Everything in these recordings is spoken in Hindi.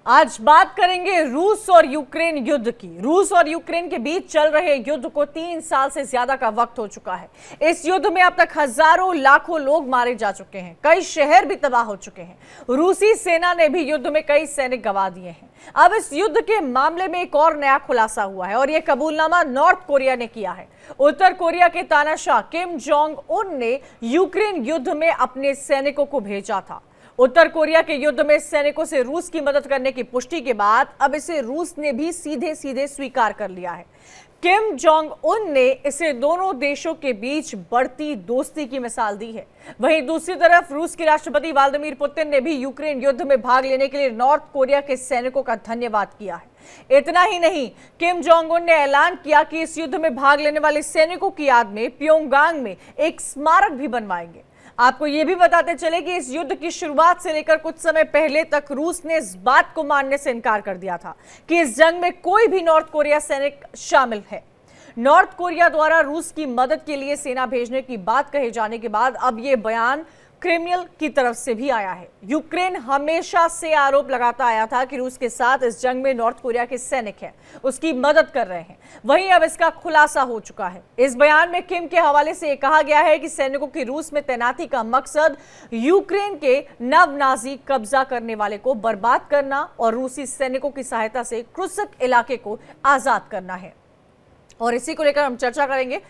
आज बात करेंगे रूस और यूक्रेन युद्ध की। रूस और यूक्रेन के बीच चल रहे युद्ध को 3 साल से ज्यादा का वक्त हो चुका है। इस युद्ध में अब तक हजारों लाखों लोग मारे जा चुके हैं, कई शहर भी तबाह हो चुके हैं। रूसी सेना ने भी युद्ध में कई सैनिक गंवा दिए हैं। अब इस युद्ध के मामले में एक और नया खुलासा हुआ है और यह कबूलनामा नॉर्थ कोरिया ने किया है। उत्तर कोरिया के तानाशाह किम जोंग उन ने यूक्रेन युद्ध में अपने सैनिकों को भेजा था। उत्तर कोरिया के युद्ध में सैनिकों से रूस की मदद करने की पुष्टि के बाद अब इसे रूस ने भी सीधे सीधे स्वीकार कर लिया है। किम जोंग उन ने इसे दोनों देशों के बीच बढ़ती दोस्ती की मिसाल दी है। वहीं दूसरी तरफ रूस के राष्ट्रपति व्लादिमीर पुतिन ने भी यूक्रेन युद्ध में भाग लेने के लिए नॉर्थ कोरिया के सैनिकों का धन्यवाद किया है। इतना ही नहीं, किम जोंग उन ने ऐलान किया कि इस युद्ध में भाग लेने वाले सैनिकों की याद में प्योंगयांग में एक स्मारक भी बनवाएंगे। आपको यह भी बताते चले कि इस युद्ध की शुरुआत से लेकर कुछ समय पहले तक रूस ने इस बात को मानने से इनकार कर दिया था कि इस जंग में कोई भी नॉर्थ कोरिया सैनिक शामिल है। नॉर्थ कोरिया द्वारा रूस की मदद के लिए सेना भेजने की बात कहे जाने के बाद अब यह बयान क्रेमलिन की तरफ से भी आया है। यूक्रेन हमेशा से आरोप लगाता आया था कि रूस के साथ इस जंग में नॉर्थ कोरिया के सैनिक हैं, उसकी मदद कर रहे हैं। वहीं अब इसका खुलासा हो चुका है। इस बयान में किम के हवाले से यह कहा गया है कि सैनिकों की रूस में तैनाती का मकसद यूक्रेन के नव-नाजी कब्जा करने वाले को बर्बाद करना और रूसी सैनिकों की सहायता से क्रुस्क इलाके को आजाद करना है। और इसी को लेकर हम चर्चा करेंगे।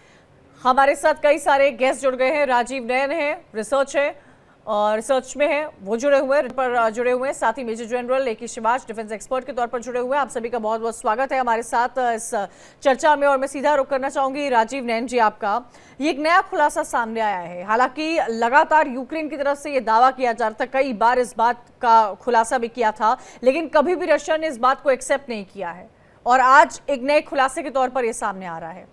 हमारे साथ कई सारे गेस्ट जुड़ गए हैं। राजीव नयन है, रिसर्च है और रिसर्च में है, वो जुड़े हुए हैं। साथ ही मेजर जनरल ए के शिवाज डिफेंस एक्सपर्ट के तौर पर जुड़े हुए हैं। आप सभी का बहुत बहुत स्वागत है हमारे साथ इस चर्चा में। और मैं सीधा रुख करना चाहूंगी राजीव नयन जी, आपका ये एक नया खुलासा सामने आया है। हालांकि लगातार यूक्रेन की तरफ से ये दावा किया जा रहा था, कई बार इस बात का खुलासा भी किया था, लेकिन कभी भी रशिया ने इस बात को एक्सेप्ट नहीं किया है और आज एक नए खुलासे के तौर पर यह सामने आ रहा है।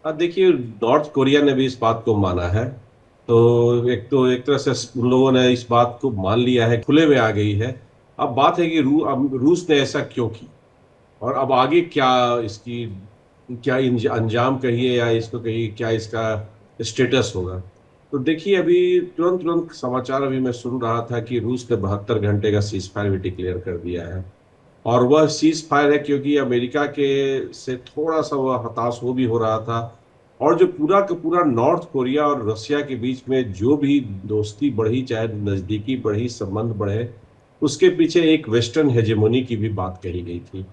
अब देखिए, नॉर्थ कोरिया ने भी इस बात को माना है। तो एक तरह से उन लोगों ने इस बात को मान लिया है, खुले में आ गई है। अब बात है कि अब रूस ने ऐसा क्यों की और अब आगे क्या इसकी क्या अंजाम कहिए या इसको कहिए, क्या इसका स्टेटस होगा। तो देखिए, अभी तुरंत तुरंत समाचार अभी मैं सुन रहा था कि रूस ने 72 घंटे का सीज फायर भी डिक्लेयर कर दिया है। और वह सीज फायर है क्योंकि अमेरिका के से थोड़ा सा वह हताश भी हो रहा था। और जो पूरा का पूरा नॉर्थ कोरिया और रसिया के बीच में जो भी दोस्ती बढ़ी, चाहे नजदीकी बढ़ी, संबंध बढ़े, उसके पीछे एक वेस्टर्न हेजेमोनी की भी बात कही गई थी।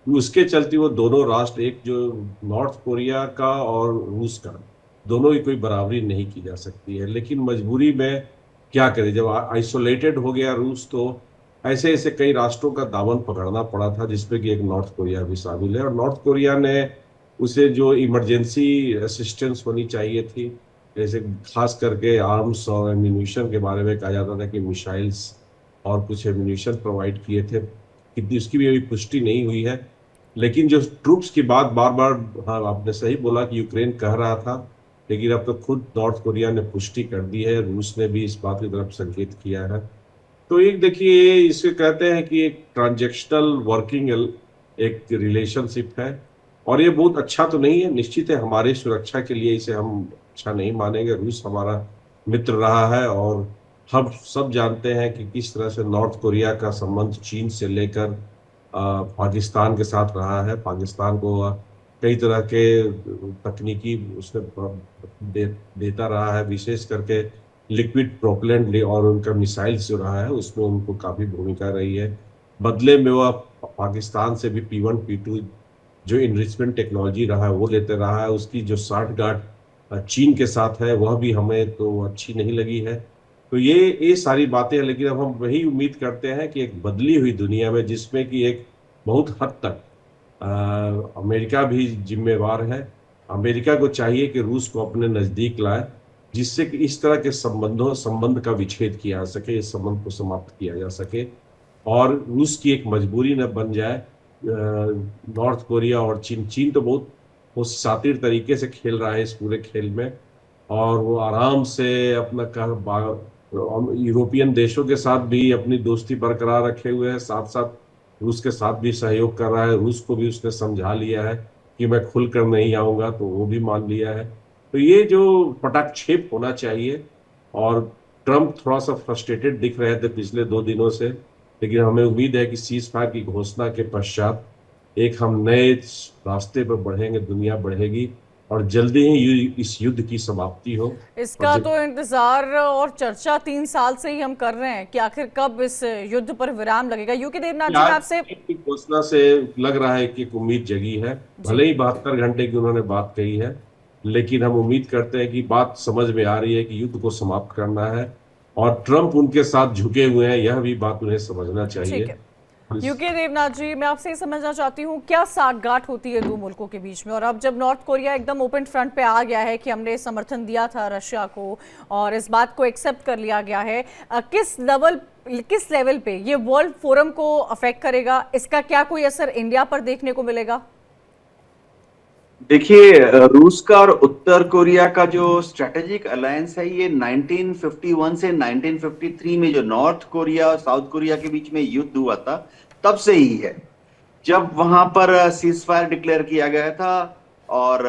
उसके चलते वो दोनों राष्ट्र, एक जो नॉर्थ कोरिया का और रूस का, दोनों की कोई बराबरी नहीं की जा सकती है। लेकिन मजबूरी में क्या करें, जब आइसोलेटेड हो गया रूस, तो ऐसे ऐसे कई राष्ट्रों का दामन पकड़ना पड़ा था, जिसमें कि एक नॉर्थ कोरिया भी शामिल है। और नॉर्थ कोरिया ने उसे जो इमरजेंसी असिस्टेंस होनी चाहिए थी, जैसे खास करके आर्म्स और एम्यूनिशन के बारे में कहा जाता था कि मिसाइल्स और कुछ एम्यूनिशन प्रोवाइड किए थे, कितनी उसकी भी अभी पुष्टि नहीं हुई है। लेकिन जो ट्रूप्स की बात बार बार, हाँ आपने सही बोला कि यूक्रेन कह रहा था, लेकिन अब तो खुद नॉर्थ कोरिया ने पुष्टि कर दी है, रूस ने भी इस बात की तरफ संकेत किया है। तो एक देखिए, इसे कहते हैं कि एक ट्रांजैक्शनल वर्किंग एक रिलेशनशिप है और ये बहुत अच्छा तो नहीं है। निश्चित है, हमारी सुरक्षा के लिए इसे हम अच्छा नहीं मानेंगे। रूस हमारा मित्र रहा है और हम सब जानते हैं कि किस तरह से नॉर्थ कोरिया का संबंध चीन से लेकर पाकिस्तान के साथ रहा है। पाकिस्तान को कई तरह के तकनीकी उसने देता रहा है, विशेष करके लिक्विड प्रोपेलेंट और उनका मिसाइल्स जो रहा है उसमें उनको काफी भूमिका रही है। बदले में वह पाकिस्तान से भी P1 P2 जो इनरिचमेंट टेक्नोलॉजी रहा है वो लेते रहा है। उसकी जो साठगांठ चीन के साथ है वह भी हमें तो अच्छी नहीं लगी है। तो ये सारी बातें हैं। लेकिन अब हम वही उम्मीद करते हैं कि एक बदली हुई दुनिया में, जिसमें कि एक बहुत हद तक अमेरिका भी जिम्मेवार है। अमेरिका को चाहिए कि रूस को अपने नजदीक लाए, जिससे कि इस तरह के संबंध का विच्छेद किया जा सके, इस संबंध को समाप्त किया जा सके और रूस की एक मजबूरी न बन जाए। नॉर्थ कोरिया और चीन तो बहुत शातिर तरीके से खेल रहा है इस पूरे खेल में और वो आराम से अपना यूरोपियन देशों के साथ भी अपनी दोस्ती बरकरार रखे हुए है, साथ साथ रूस के साथ भी सहयोग कर रहा है। रूस को भी उसने समझा लिया है कि मैं खुलकर नहीं आऊंगा, तो वो भी मान लिया है। तो ये जो पटाक्षेप होना चाहिए। और ट्रम्प थोड़ा सा फ्रस्ट्रेटेड दिख रहे थे पिछले 2 दिनों से लेकिन हमें उम्मीद है कि सीज फायर की घोषणा के पश्चात एक हम नए रास्ते पर बढ़ेंगे, दुनिया बढ़ेगी और जल्दी ही इस युद्ध की समाप्ति हो। और इसका तो इंतजार और चर्चा 3 साल से ही हम कर रहे हैं कि आखिर कब इस युद्ध पर विराम लगेगा। यूके देवनाथ जी, मैं आज आपसे की घोषणा से लग रहा है कि एक उम्मीद जगी है। जी भले ही 72 घंटे की उन्होंने बात कही है, लेकिन हम उम्मीद करते हैं कि बात समझ में आ रही है कि युद्ध को समाप्त करना है और ट्रंप उनके साथ झुके हुए हैं, यह भी बात उन्हें समझना ठीक चाहिए। है। यूके देवनाथ जी, मैं आपसे ये समझना चाहती हूँ क्या साठगांठ होती है दो मुल्कों के बीच में, और अब जब नॉर्थ कोरिया एकदम ओपन फ्रंट पे आ गया है कि हमने समर्थन दिया था रशिया को और इस बात को एक्सेप्ट कर लिया गया है, किस लेवल पे ये वर्ल्ड फोरम को अफेक्ट करेगा? इसका क्या कोई असर इंडिया पर देखने को मिलेगा? देखिए, रूस का और उत्तर कोरिया का जो स्ट्रेटेजिक अलायंस है, ये 1951 से 1953 में जो नॉर्थ कोरिया और साउथ कोरिया के बीच में युद्ध हुआ था तब से ही है, जब वहां पर सीज फायर डिक्लेयर किया गया था और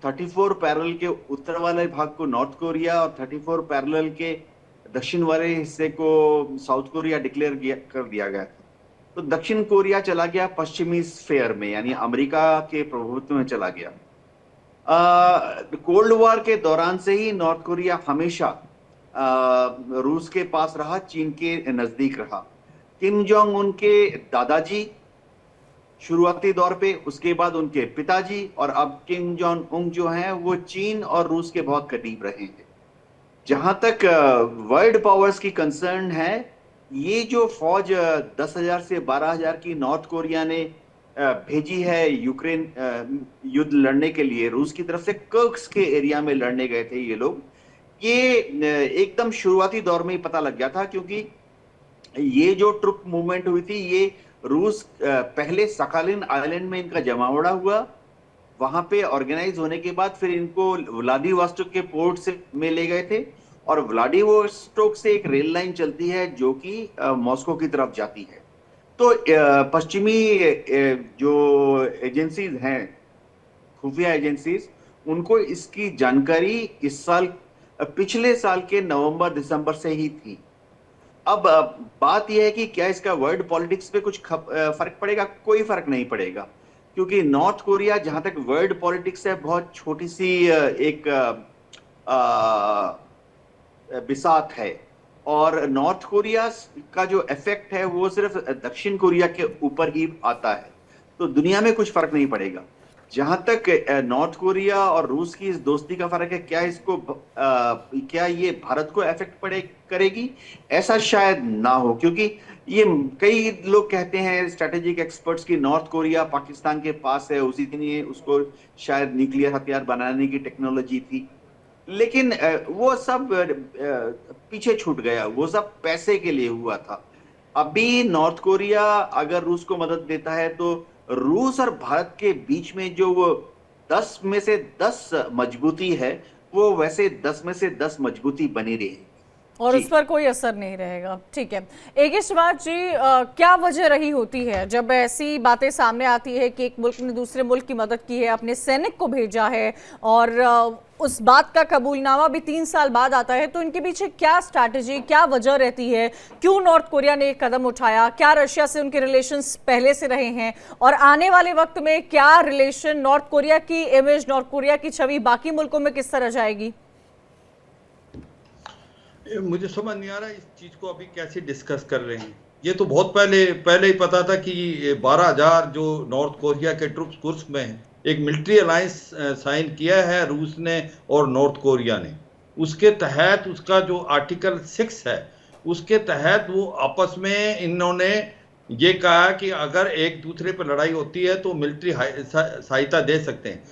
34 पैरेलल के उत्तर वाले भाग को नॉर्थ कोरिया और 34 पैरेलल के दक्षिण वाले हिस्से को साउथ कोरिया डिक्लेयर कर दिया गया था। तो दक्षिण कोरिया चला गया पश्चिमी स्फेयर में, यानी अमेरिका के प्रभुत्व में चला गया। कोल्ड वॉर के दौरान से ही नॉर्थ कोरिया हमेशा रूस के पास रहा, चीन के नजदीक रहा। किम जोंग उन के दादाजी शुरुआती दौर पे, उसके बाद उनके पिताजी और अब किम जोंग उन जो हैं वो चीन और रूस के बहुत करीब रहे हैं। जहां तक वर्ल्ड पावर्स की कंसर्न है, ये जो फौज 10,000 से 12,000 की नॉर्थ कोरिया ने भेजी है यूक्रेन युद्ध लड़ने के लिए, रूस की तरफ से कर्स्क के एरिया में लड़ने गए थे ये लोग। ये एकदम शुरुआती दौर में ही पता लग गया था, क्योंकि ये जो ट्रुप मूवमेंट हुई थी, ये रूस पहले सखालिन आइलैंड में इनका जमावड़ा हुआ, वहां पे ऑर्गेनाइज होने के बाद फिर इनको व्लादिवोस्टोक के पोर्ट से में ले गए थे और व्लादिवोस्टोक से एक रेल लाइन चलती है जो कि मॉस्को की तरफ जाती है। तो पश्चिमी जो एजेंसीज हैं, खुफिया एजेंसीज, उनको इसकी जानकारी इस साल पिछले साल के नवंबर दिसंबर से ही थी। अब बात यह है कि क्या इसका वर्ल्ड पॉलिटिक्स पे कुछ फर्क पड़ेगा? कोई फर्क नहीं पड़ेगा, क्योंकि नॉर्थ कोरिया जहां तक वर्ल्ड पॉलिटिक्स है बहुत छोटी सी एक बिसात है, और नॉर्थ कोरिया का जो इफेक्ट है वो सिर्फ दक्षिण कोरिया के ऊपर ही आता है, तो दुनिया में कुछ फर्क नहीं पड़ेगा। जहां तक नॉर्थ कोरिया और रूस की इस दोस्ती का फर्क है, क्या ये भारत को इफेक्ट करेगी? ऐसा शायद ना हो, क्योंकि ये कई लोग कहते हैं, स्ट्रेटेजिक एक्सपर्ट्स, की नॉर्थ कोरिया पाकिस्तान के पास है, उसी दिन उसको शायद न्यूक्लियर हथियार बनाने की टेक्नोलॉजी थी, लेकिन वो सब पीछे छूट गया, वो सब पैसे के लिए हुआ था। अभी नॉर्थ कोरिया अगर रूस को मदद देता है तो रूस और भारत के बीच में जो वो 10 में से 10 मजबूती है, वो वैसे 10 में से 10 मजबूती बनी रहेगी और उस पर कोई असर नहीं रहेगा। ठीक है, एके शिवाज जी, क्या वजह रही होती है जब ऐसी बातें सामने आती है कि एक मुल्क ने दूसरे मुल्क की मदद की है, अपने सैनिक को भेजा है और उस बात का कबूलनामा भी 3 साल बाद आता है, तो इनके पीछे क्या स्ट्रैटेजी, क्या वजह रहती है? क्यों नॉर्थ कोरिया ने एक कदम उठाया? क्या रशिया से उनके रिलेशंस पहले से रहे हैं और आने वाले वक्त में क्या रिलेशन, नॉर्थ कोरिया की इमेज, नॉर्थ कोरिया की छवि बाकी मुल्कों में किस तरह जाएगी? मुझे समझ नहीं आ रहा इस चीज को अभी कैसे डिस्कस कर रहे हैं। ये तो बहुत पहले ही पता था कि 12,000 जो नॉर्थ कोरिया के ट्रुप्स कुर्स्क में हैं, एक मिलिट्री अलायंस साइन किया है रूस ने और नॉर्थ कोरिया ने। उसके तहत उसका जो आर्टिकल 6 है, उसके तहत वो आपस में इन्होंने ये कहा कि अगर एक दूसरे पर लड़ाई होती है तो मिलिट्री सहायता दे सकते हैं।